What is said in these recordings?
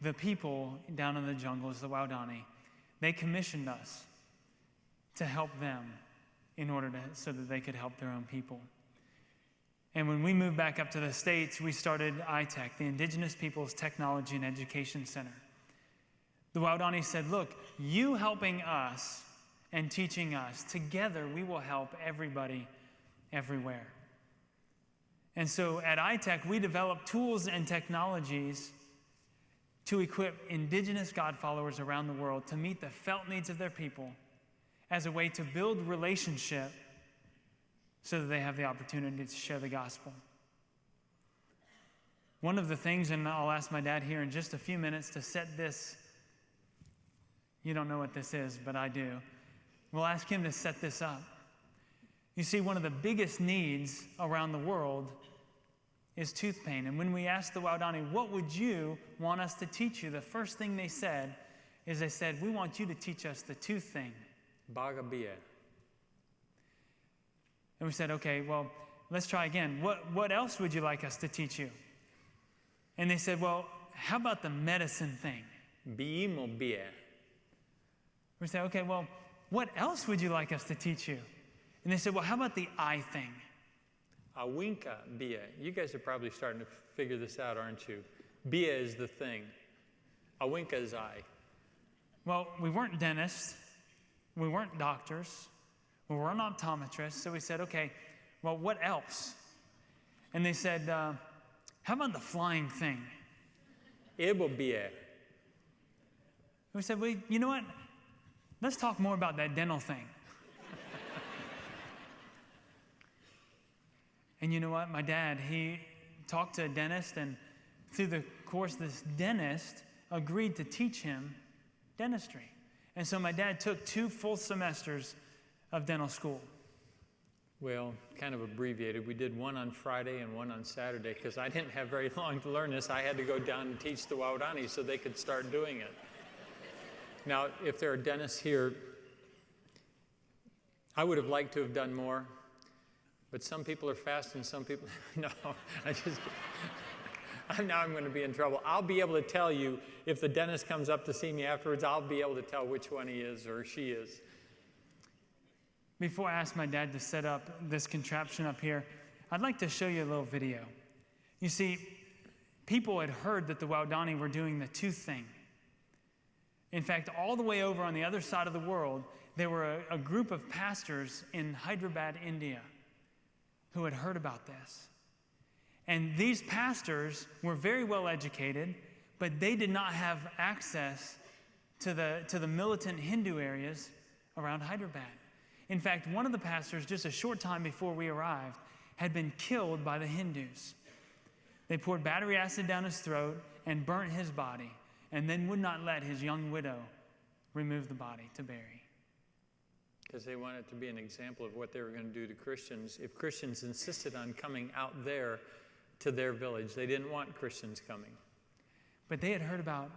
the people down in the jungles, the Waodani, they commissioned us to help them so that they could help their own people. And when we moved back up to the States, we started ITEC, the Indigenous Peoples Technology and Education Center. The Waodani said, look, you helping us and teaching us, together we will help everybody everywhere. And so at ITEC, we developed tools and technologies to equip indigenous God followers around the world to meet the felt needs of their people as a way to build relationship so that they have the opportunity to share the gospel. One of the things, and I'll ask my dad here in just a few minutes to set this, you don't know what this is, but I do. We'll ask him to set this up. You see, one of the biggest needs around the world is tooth pain. And when we asked the Waodani, what would you want us to teach you? The first thing they said is they said, we want you to teach us the tooth thing. Bagabia. And we said, okay, well, let's try again. What else would you like us to teach you? And they said, well, how about the medicine thing? Biimobia. We said, okay, well, what else would you like us to teach you? And they said, well, how about the eye thing? Awinka bia. You guys are probably starting to figure this out, aren't you? Bia is the thing. Awinka is eye. Well, we weren't dentists. We weren't doctors. We weren't optometrists. So we said, okay, well, what else? And they said, how about the flying thing? Ibobia. We said, well, you know what? Let's talk more about that dental thing. And you know what? My dad, he talked to a dentist, and through the course, this dentist agreed to teach him dentistry. And so my dad took 2 full semesters of dental school. Well, kind of abbreviated. We did one on Friday and one on Saturday because I didn't have very long to learn this. I had to go down and teach the Waodani so they could start doing it. Now, if there are dentists here, I would have liked to have done more, but some people are fast and some people, no, now I'm going to be in trouble. I'll be able to tell you, if the dentist comes up to see me afterwards, I'll be able to tell which one he is or she is. Before I ask my dad to set up this contraption up here, I'd like to show you a little video. You see, people had heard that the Waodani were doing the tooth thing. In fact, all the way over on the other side of the world, there were a group of pastors in Hyderabad, India, who had heard about this. And these pastors were very well educated, but they did not have access to the militant Hindu areas around Hyderabad. In fact, one of the pastors, just a short time before we arrived, had been killed by the Hindus. They poured battery acid down his throat and burnt his body, and then would not let his young widow remove the body to bury. Because they wanted to be an example of what they were going to do to Christians. If Christians insisted on coming out there to their village, they didn't want Christians coming. But they had heard about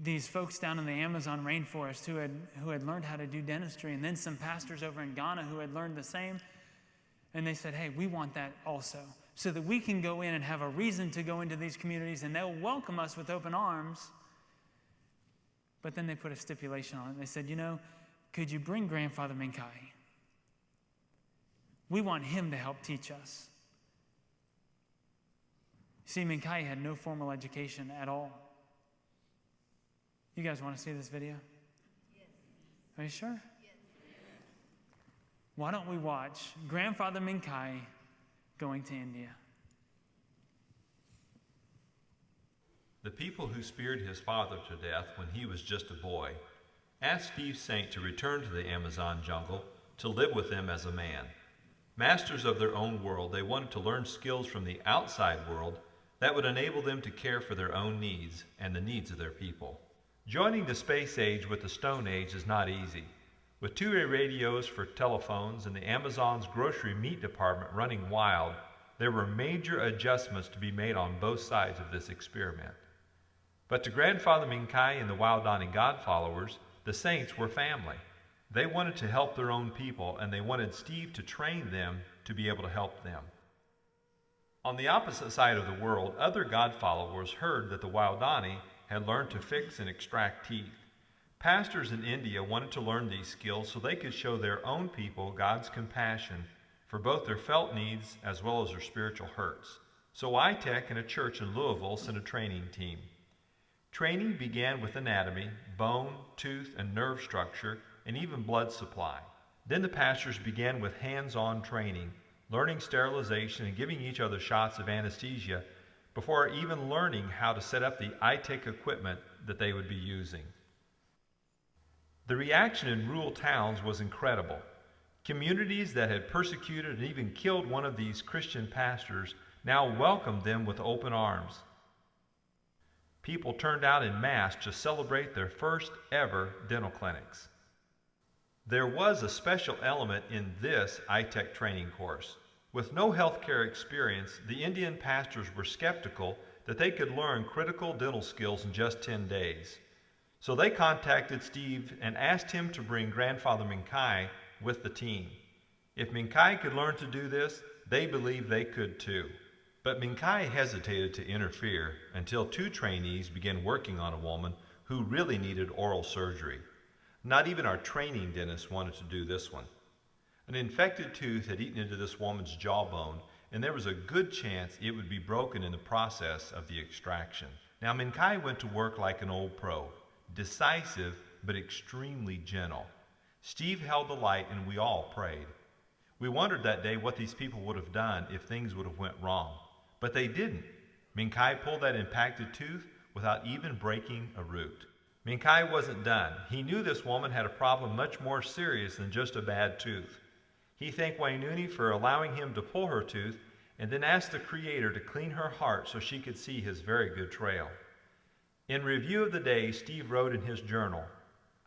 these folks down in the Amazon rainforest who had learned how to do dentistry, and then some pastors over in Ghana who had learned the same. And they said, hey, we want that also, so that we can go in and have a reason to go into these communities, and they'll welcome us with open arms. But then they put a stipulation on it. They said, you know, could you bring Grandfather Minkai? We want him to help teach us. See, Minkai had no formal education at all. You guys want to see this video? Yes. Are you sure? Yes. Why don't we watch Grandfather Minkai going to India? The people who speared his father to death when he was just a boy asked Steve Saint to return to the Amazon jungle to live with them as a man. Masters of their own world, they wanted to learn skills from the outside world that would enable them to care for their own needs and the needs of their people. Joining the space age with the Stone Age is not easy. With two-way radios for telephones and the Amazon's grocery meat department running wild, there were major adjustments to be made on both sides of this experiment. But to Grandfather Minkai and the Waodani God followers, the Saints were family. They wanted to help their own people, and they wanted Steve to train them to be able to help them. On the opposite side of the world, other God followers heard that the Waodani had learned to fix and extract teeth. Pastors in India wanted to learn these skills so they could show their own people God's compassion for both their felt needs as well as their spiritual hurts. So ITEC and a church in Louisville sent a training team. Training began with anatomy, bone, tooth, and nerve structure, and even blood supply. Then the pastors began with hands-on training, learning sterilization and giving each other shots of anesthesia before even learning how to set up the ITEC equipment that they would be using. The reaction in rural towns was incredible. Communities that had persecuted and even killed one of these Christian pastors now welcomed them with open arms. People turned out en masse to celebrate their first ever dental clinics. There was a special element in this ITEC training course. With no healthcare experience, the Indian pastors were skeptical that they could learn critical dental skills in just 10 days. So they contacted Steve and asked him to bring Grandfather Minkai with the team. If Minkai could learn to do this, they believed they could too. But Minkai hesitated to interfere until 2 trainees began working on a woman who really needed oral surgery. Not even our training dentist wanted to do this one. An infected tooth had eaten into this woman's jawbone, and there was a good chance it would be broken in the process of the extraction. Now Minkai went to work like an old pro, decisive but extremely gentle. Steve held the light and we all prayed. We wondered that day what these people would have done if things would have went wrong. But they didn't. Minkai pulled that impacted tooth without even breaking a root. Minkai wasn't done. He knew this woman had a problem much more serious than just a bad tooth. He thanked Wainuni for allowing him to pull her tooth and then asked the Creator to clean her heart so she could see His very good trail. In review of the day, Steve wrote in his journal,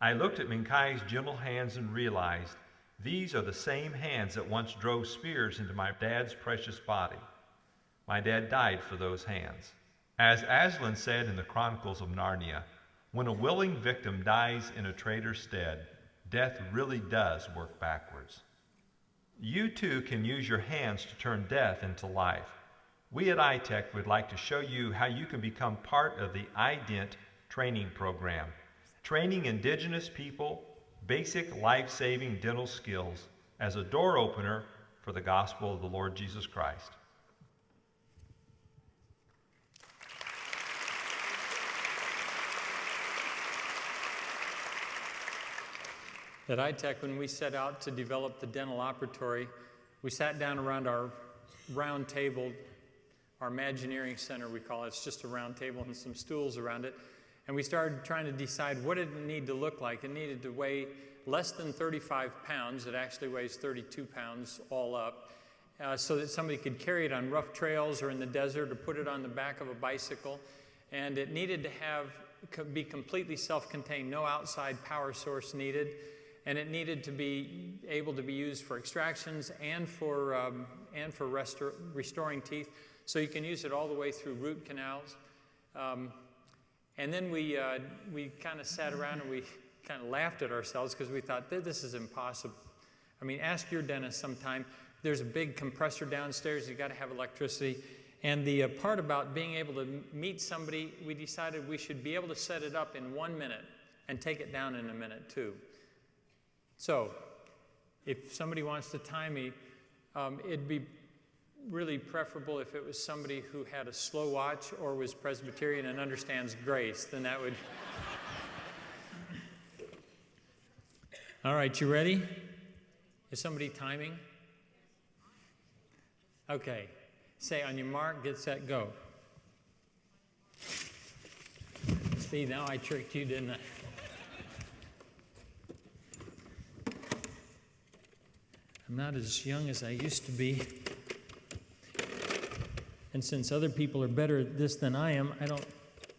"I looked at Minkai's gentle hands and realized these are the same hands that once drove spears into my dad's precious body. My dad died for those hands." As Aslan said in the Chronicles of Narnia, when a willing victim dies in a traitor's stead, death really does work backwards. You too can use your hands to turn death into life. We at ITEC would like to show you how you can become part of the I-DENT training program, training indigenous people basic life-saving dental skills as a door opener for the gospel of the Lord Jesus Christ. At ITEC, when we set out to develop the dental operatory, we sat down around our round table, our Imagineering Center we call it. It's just a round table and some stools around it. And we started trying to decide what did it need to look like. It needed to weigh less than 35 pounds. It actually weighs 32 pounds all up, so that somebody could carry it on rough trails or in the desert or put it on the back of a bicycle. And it needed to be completely self-contained, no outside power source needed. And it needed to be able to be used for extractions and for restoring teeth. So you can use it all the way through root canals. And then we kind of sat around and we kind of laughed at ourselves because we thought, this is impossible. I mean, ask your dentist sometime. There's a big compressor downstairs. You've got to have electricity. And the part about being able to meet somebody, we decided we should be able to set it up in 1 minute and take it down in a minute too. So if somebody wants to time me, it'd be really preferable if it was somebody who had a slow watch or was Presbyterian and understands grace, then that would... All right, you ready? Is somebody timing? Okay. Say on your mark, get set, go. See, now I tricked you, didn't I? I'm not as young as I used to be. And since other people are better at this than I am, I don't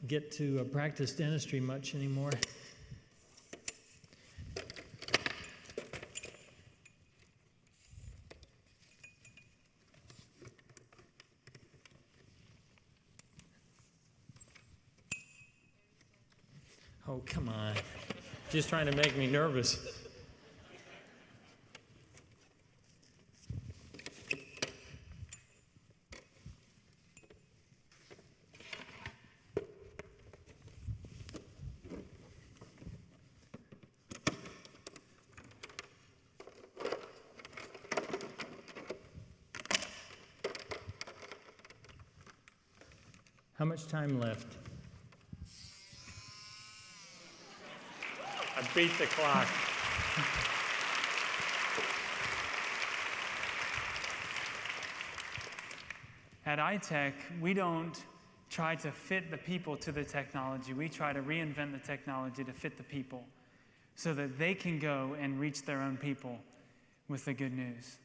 get to practice dentistry much anymore. Oh, come on. Just trying to make me nervous. How much time left? I beat the clock. At ITEC, we don't try to fit the people to the technology. We try to reinvent the technology to fit the people so that they can go and reach their own people with the good news.